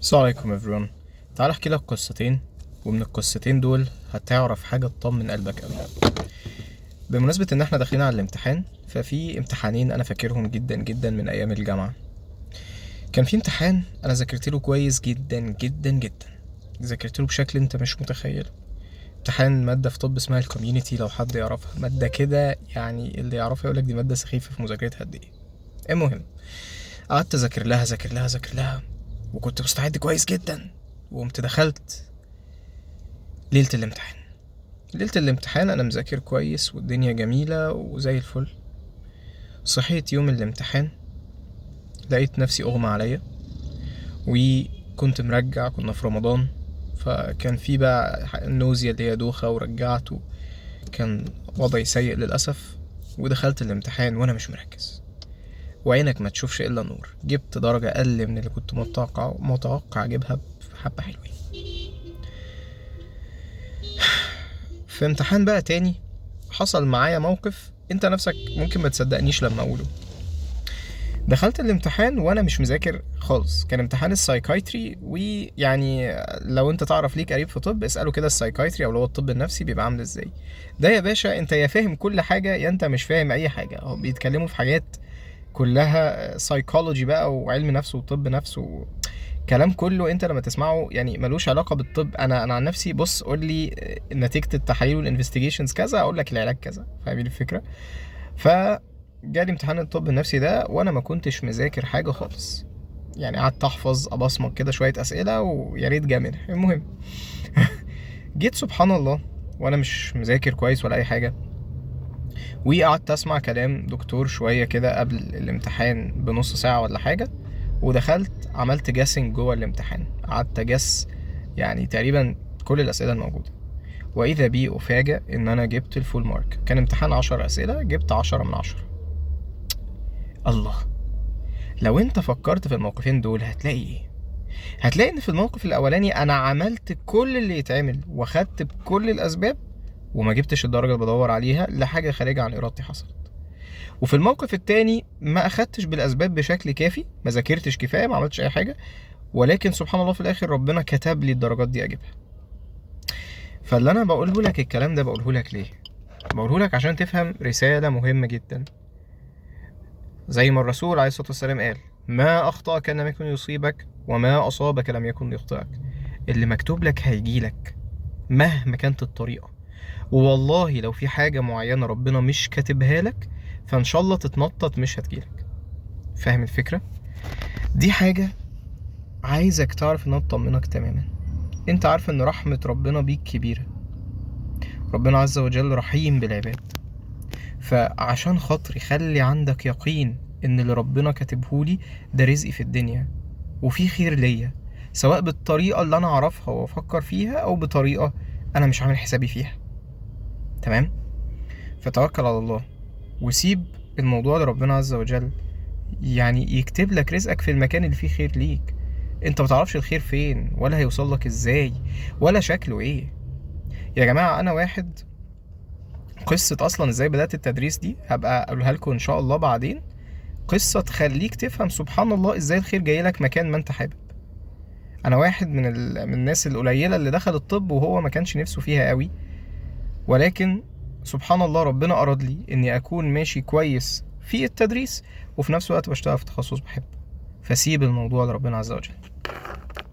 السلام عليكم everyone. تعال احكي لك قصتين، ومن القصتين دول هتعرف حاجة تطمن قلبك قوي. بمناسبة ان احنا داخلين على الامتحان، ففي امتحانين انا فاكرهم جدا جدا من ايام الجامعة. كان في امتحان انا ذاكرت له كويس جدا جدا جدا، ذاكرت له بشكل انت مش متخيل. امتحان مادة في طب اسمها الكوميونيتي، لو حد يعرفها، مادة كده يعني اللي يعرفها يقولك دي مادة سخيفة في مذاكرتها قد ايه. المهم قعدت اذاكر لها وكنت مستعد كويس جدا، وقمت دخلت ليلة الامتحان. ليلة الامتحان انا مذاكر كويس والدنيا جميلة وزي الفل. صحيت يوم الامتحان لقيت نفسي اغمى عليا، وكنت مرجع، كنا في رمضان، فكان في بقى النوزيا اللي هي دوخة ورجعت، كان وضعي سيء للأسف. ودخلت الامتحان وانا مش مركز، وعينك ما تشوفش الا نور. جبت درجة اقل من اللي كنت متوقع اجيبها بحبة حلوين. في امتحان بقى تاني حصل معايا موقف انت نفسك ممكن ما تصدقنيش لما اقوله. دخلت الامتحان وانا مش مذاكر خالص، كان امتحان السايكايتري، ويعني لو انت تعرف ليك قريب في طب اساله كده السايكايتري او اللي هو الطب النفسي بيبقى عامل ازاي. ده يا باشا انت يا فاهم كل حاجه يا انت مش فاهم اي حاجه. هو بيتكلموا في حاجات كلها سايكولوجي بقى وعلم نفس وطب نفس، كلام كله انت لما تسمعه يعني ملوش علاقه بالطب. انا عن نفسي بص، قول لي نتيجه التحاليل والانفستيجيشنز كذا اقول لك العلاج كذا، فاهمين الفكره؟ فجالي امتحان الطب النفسي ده وانا ما كنتش مذاكر حاجه خالص، يعني قعدت احفظ ابصمج كده شويه اسئله ويا ريت جامد. المهم جيت سبحان الله وانا مش مذاكر كويس ولا اي حاجه، وقعدت اسمع كلام دكتور شويه كده قبل الامتحان بنص ساعه ولا حاجه، ودخلت عملت جاسنج جوه الامتحان، قعدت اجس يعني تقريبا كل الاسئله الموجوده، واذا بي افاجئ ان انا جبت الفول مارك. كان امتحان 10 اسئله، جبت 10 من 10. الله، لو انت فكرت في الموقفين دول هتلاقي ايه؟ هتلاقي ان في الموقف الاولاني انا عملت كل اللي يتعمل واخدت بكل الاسباب وما جبتش الدرجه اللي بدور عليها لحاجه خارجه عن ارادتي حصلت. وفي الموقف التاني ما اخدتش بالاسباب بشكل كافي، ما ذاكرتش كفايه، ما عملتش اي حاجه، ولكن سبحان الله في الاخر ربنا كتب لي الدرجات دي اجيبها. فاللي انا بقوله لك الكلام ده بقوله لك ليه؟ بقوله لك عشان تفهم رساله مهمه جدا. زي ما الرسول عليه الصلاه والسلام قال: ما اخطاك لم يكن يصيبك وما اصابك لم يكن يخطئك. اللي مكتوب لك هيجيلك مهما كانت الطريقه. والله لو في حاجه معينه ربنا مش كاتبها لك فان شاء الله تتنطط مش هتجيلك. فاهم الفكره؟ دي حاجه عايزك تعرف انها تطمنك تماما. انت عارف ان رحمه ربنا بيك كبيره، ربنا عز وجل رحيم بالعباد. فعشان خاطري خلي عندك يقين ان اللي ربنا كاتبهولي ده رزقي في الدنيا وفي خير ليا، سواء بالطريقة اللي انا اعرفها وافكر فيها او بطريقة انا مش عامل حسابي فيها. تمام؟ فتوكل على الله وسيب الموضوع لربنا عز وجل، يعني يكتب لك رزقك في المكان اللي فيه خير ليك. انت متعرفش الخير فين ولا هيوصل لك ازاي ولا شكله ايه. يا جماعة انا واحد، قصة اصلا ازاي بدأت التدريس دي هبقى اقولها لكم ان شاء الله بعدين، قصة تخليك تفهم سبحان الله ازاي الخير جاي لك مكان ما انت حابب. انا واحد من الناس القليلة اللي دخل الطب وهو ما كانش نفسه فيها قوي، ولكن سبحان الله ربنا اراد لي اني اكون ماشي كويس في التدريس وفي نفس الوقت بشتغل في تخصص بحبه. فسيب الموضوع لربنا عز وجل.